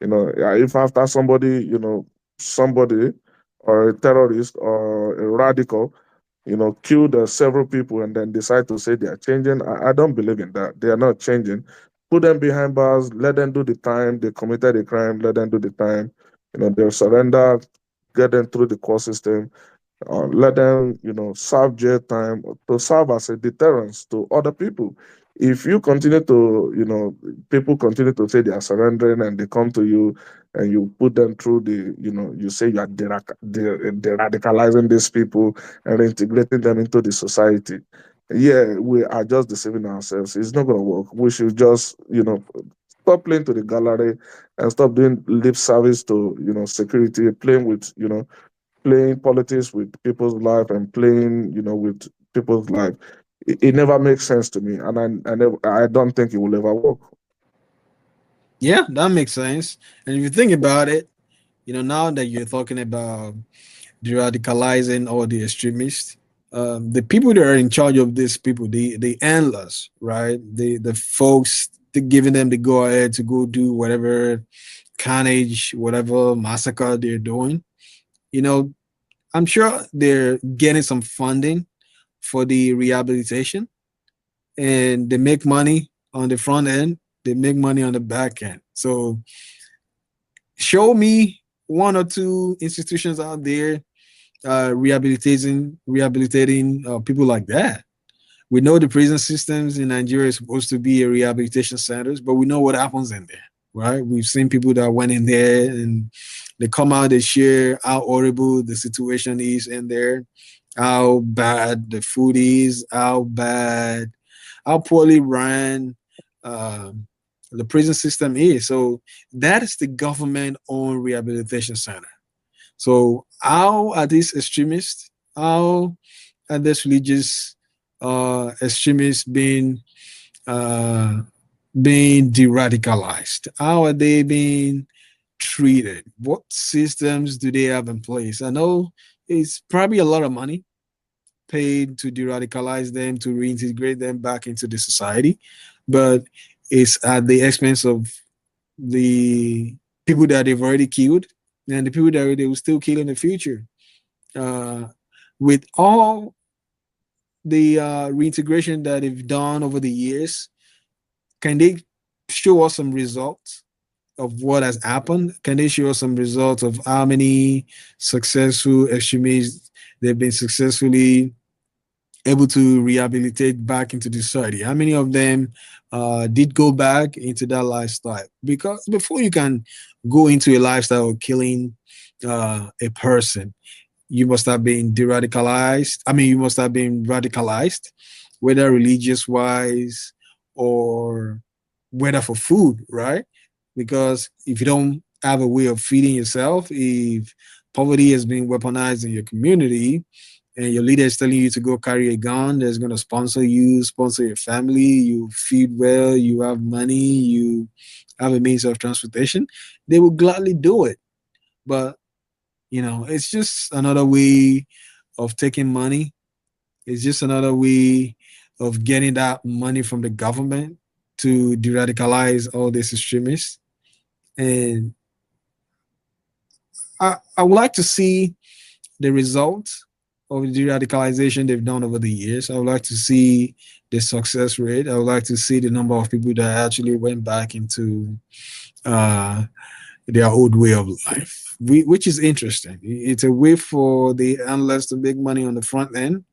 If after somebody, somebody or a terrorist or a radical, killed several people and then decide to say they are changing, I don't believe in that. They are not changing. Put them behind bars, let them do the time. They committed a crime, let them do the time. They'll surrender, get them through the court system, let them, serve jail time to serve as a deterrence to other people. If you continue to, people continue to say they are surrendering and they come to you and you put them through you say you are de-radicalizing these people and reintegrating them into the society. Yeah, we are just deceiving ourselves. It's not going to work. We should just, stop playing to the gallery and stop doing lip service to, security, playing with, playing politics with people's life and playing, with people's life. It never makes sense to me, and I don't think it will ever work. Yeah, that makes sense. And if you think about it, now that you're talking about de-radicalizing all the extremists, the people that are in charge of these people, the handlers, right? The folks giving them the go ahead to go do whatever carnage, whatever massacre they're doing. You know, I'm sure they're getting some funding for the rehabilitation, and they make money on the front end. They make money on the back end. So show me one or two institutions out there rehabilitating people like that. We know the prison systems in Nigeria is supposed to be a rehabilitation centers, but we know what happens in there, right? We've seen people that went in there and they come out, they share how horrible the situation is in there, how bad the food is, how bad, how poorly run um, the prison system is. So that is the government-owned rehabilitation center. So how are these extremists? How are these religious extremists uh, being de-radicalized? How are they being treated? What systems do they have in place? I know it's probably a lot of money paid to de-radicalize them, to reintegrate them back into the society, but it's at the expense of the people that they've already killed and the people that they will still kill in the future. Uh, with all the reintegration that they've done over the years, can they show us some results of what has happened? Can they show us some results of how many successful extremists they've been successfully able to rehabilitate back into the society? How many of them did go back into that lifestyle? Because before you can go into a lifestyle of killing a person, you must have been de-radicalized. I mean, you must have been radicalized, whether religious wise or whether for food, right? Because if you don't have a way of feeding yourself, if poverty has been weaponized in your community, and your leader is telling you to go carry a gun that's going to sponsor you, sponsor your family, you feed well, you have money, you have a means of transportation, they will gladly do it. But, it's just another way of taking money. It's just another way of getting that money from the government to de radicalize all these extremists. And I would like to see the results of the radicalization they've done over the years. I would like to see the success rate. I would like to see the number of people that actually went back into uh, their old way of life, which is interesting. It's a way for the analysts to make money on the front end.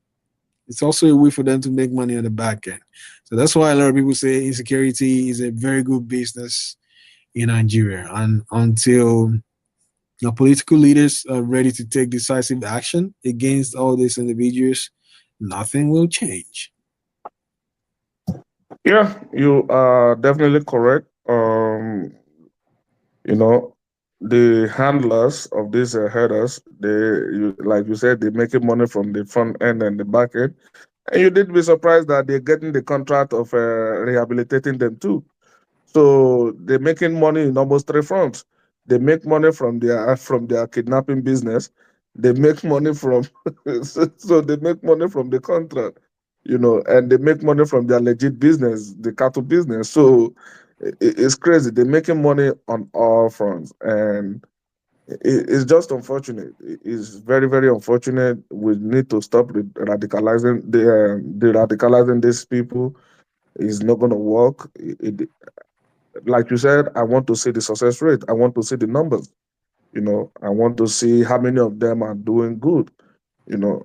It's also a way for them to make money on the back end. So that's why a lot of people say insecurity is a very good business in Nigeria. And until now, political leaders are ready to take decisive action against all these individuals, nothing will change. Yeah, you are definitely correct. You know, the handlers of these headers, like you said, they're making money from the front end and the back end. And you did be surprised that they're getting the contract of rehabilitating them too. So they're making money in almost three fronts. They make money from their kidnapping business. They make money from so they make money from the contract, and they make money from their legit business, the cattle business. So It's crazy. They're making money on all fronts, and it's just unfortunate. It's very, very unfortunate. We need to stop the radicalizing these people. It's not going to work. Like you said, I want to see the success rate. I want to see the numbers. I want to see how many of them are doing good.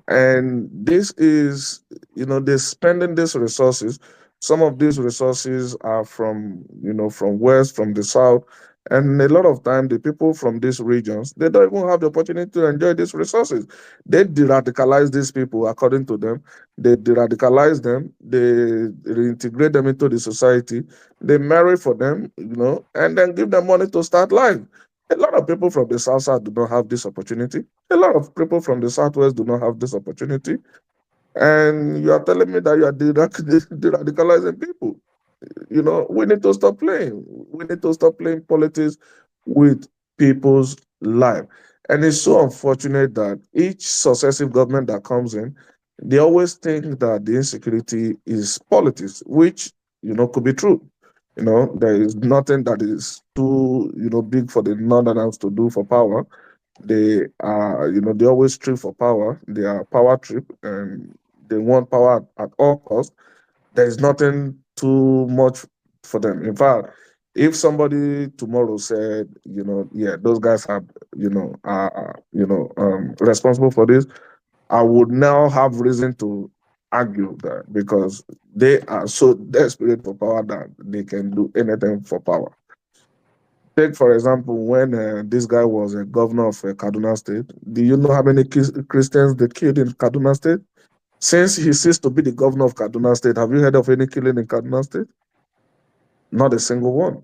And this is, they're spending these resources. Some of these resources are from, from west, from the south, and a lot of time the people from these regions, they don't even have the opportunity to enjoy these resources. They de-radicalize these people according to them. They de-radicalize them, they reintegrate them into the society, they marry for them, and then give them money to start life. A lot of people from the south side do not have this opportunity. A lot of people from the southwest do not have this opportunity. And you are telling me that you are de-radicalizing people. We need to stop playing. We need to stop playing politics with people's life. And it's so unfortunate that each successive government that comes in, they always think that the insecurity is politics, which, could be true. There is nothing that is too, big for the northerners to do for power. They are, they always strive for power. They are power trip, and they want power at all costs. There is nothing too much for them. In fact, if somebody tomorrow said, yeah, those guys have, responsible for this, I would now have reason to argue that, because they are so desperate for power that they can do anything for power. Take, for example, when this guy was a governor of Kaduna State, do you know how many Christians they killed in Kaduna State? Since he ceased to be the governor of Kaduna State, have you heard of any killing in Kaduna State? Not a single one.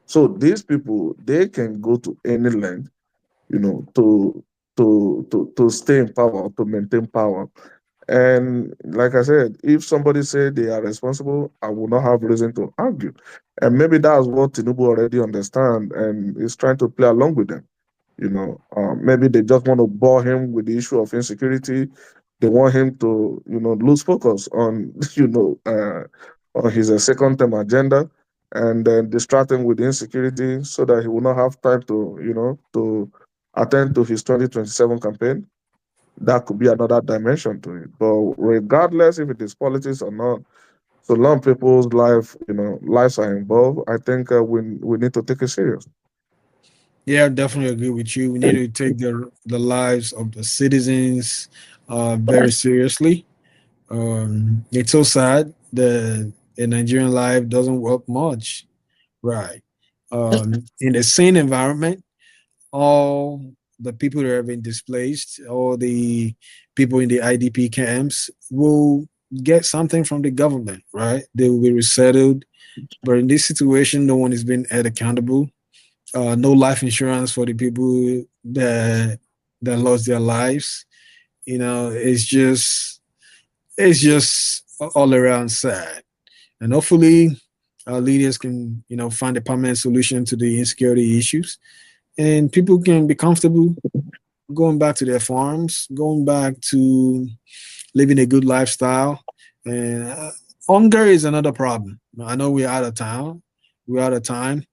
So these people, they can go to any length, to stay in power, to maintain power. And like I said, if somebody say they are responsible, I will not have reason to argue. And maybe that's what Tinubu already understand and is trying to play along with them. Maybe they just want to bore him with the issue of insecurity. They want him to, lose focus on, on his second term agenda, and then distract him with insecurity so that he will not have time to, to attend to his 2027 campaign. That could be another dimension to it. But regardless if it is politics or not, so long people's lives are involved, I think we need to take it serious. Yeah, I definitely agree with you. We need to take the lives of the citizens very seriously. It's so sad that a Nigerian life doesn't work much, right? In the same environment, all the people that have been displaced, all the people in the IDP camps will get something from the government, right? They will be resettled. But in this situation, no one is being held accountable. No life insurance for the people that lost their lives. It's just all around sad. And hopefully, our leaders can find a permanent solution to the insecurity issues, and people can be comfortable going back to their farms, going back to living a good lifestyle. And hunger is another problem. I know we're out of town. We're out of time.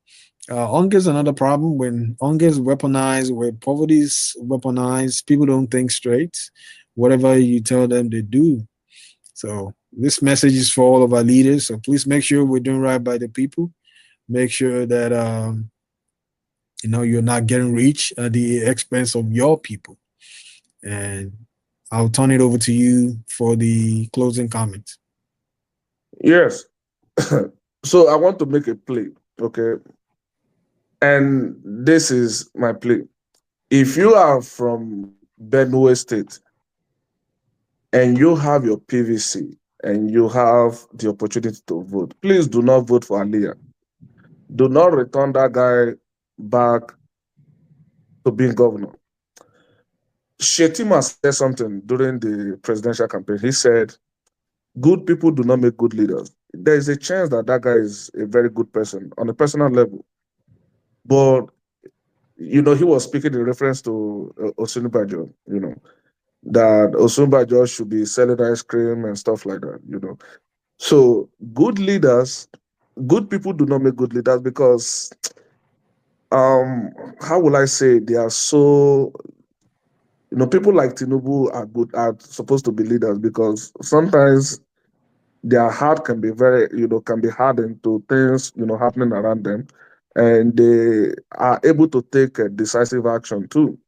Hunger is another problem. When hunger is weaponized, where poverty is weaponized, people don't think straight. Whatever you tell them, they do. So this message is for all of our leaders. So please make sure we're doing right by the people. Make sure that you're not getting rich at the expense of your people. And I'll turn it over to you for the closing comments. Yes. So I want to make a plea, okay? And this is my plea. If you are from Benue State and you have your PVC and you have the opportunity to vote, please do not vote for Aliyah. Do not return that guy back to being governor. Shetima said something during the presidential campaign. He said, good people do not make good leaders. There is a chance that that guy is a very good person on a personal level. But, he was speaking in reference to Osunbajo, that Osunbajo should be selling ice cream and stuff like that. So good leaders good people do not make good leaders because um how will I say, they are so, people like Tinubu are supposed to be leaders because sometimes their heart can be very, can be hardened to things, happening around them, and they are able to take decisive action too.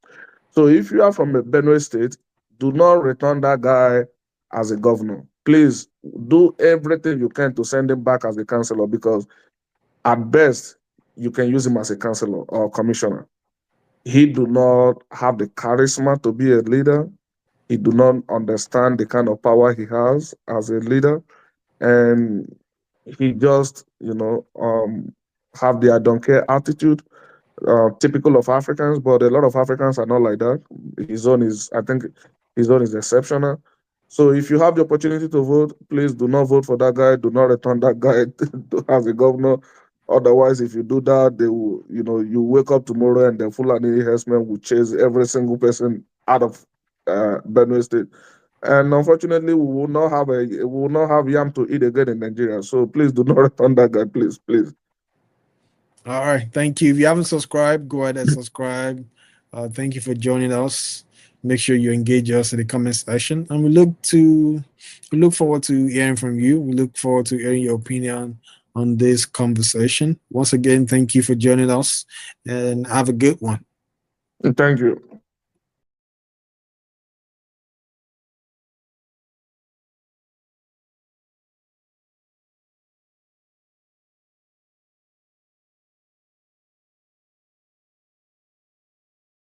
So if you are from a Benue State, do not return that guy as a governor. Please do everything you can to send him back as a councillor, because at best you can use him as a councillor or commissioner. He do not have the charisma to be a leader. He do not understand the kind of power he has as a leader, and he just, have the I don't care attitude, typical of Africans, but a lot of Africans are not like that. I think, his own is exceptional. So if you have the opportunity to vote, please do not vote for that guy. Do not return that guy as a governor. Otherwise, if you do that, they will, you wake up tomorrow and the Fulani herdsmen will chase every single person out of Benue State. And unfortunately, we will not have yam to eat again in Nigeria. So please do not return that guy, please, please. All right. Thank you. If you haven't subscribed, go ahead and subscribe. Thank you for joining us. Make sure you engage us in the comment section. And we look forward to hearing from you. We look forward to hearing your opinion on this conversation. Once again, thank you for joining us and have a good one. Thank you.